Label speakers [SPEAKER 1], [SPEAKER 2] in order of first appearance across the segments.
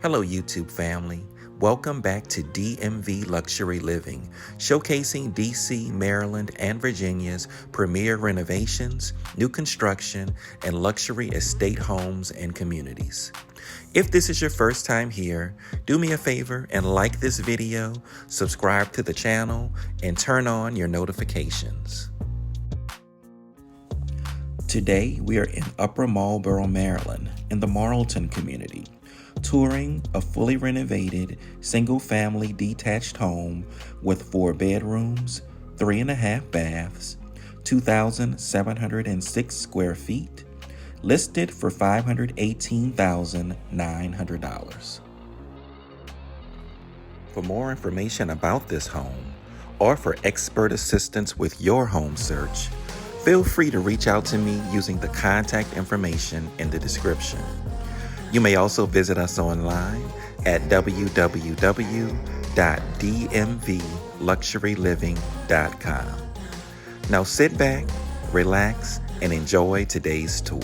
[SPEAKER 1] Hello, YouTube family. Welcome back to DMV Luxury Living, showcasing DC, Maryland, and Virginia's premier renovations, new construction, and luxury estate homes and communities. If this is your first time here, do me a favor and like this video, subscribe to the channel, and turn on your notifications. Today, we are in Upper Marlboro, Maryland, in the Marlton community, touring a fully renovated single-family detached home with 4 bedrooms, 3.5 baths, 2,706 square feet, listed for $518,900. For more information about this home, or for expert assistance with your home search, feel free to reach out to me using the contact information in the description. You may also visit us online at www.dmvluxuryliving.com. Now sit back, relax, and enjoy today's tour.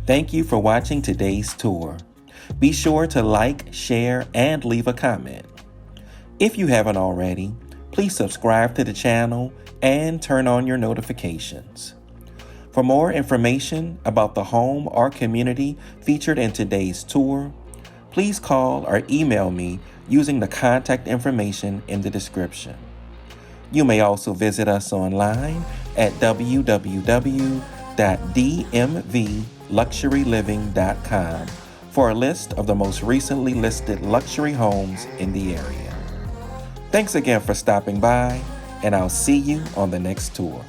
[SPEAKER 1] Thank you for watching today's tour. Be sure to like, share, and leave a comment. If you haven't already, please subscribe to the channel and turn on your notifications. For more information about the home or community featured in today's tour, please call or email me using the contact information in the description. You may also visit us online at www.dmvluxuryliving.com for a list of the most recently listed luxury homes in the area. Thanks again for stopping by, and I'll see you on the next tour.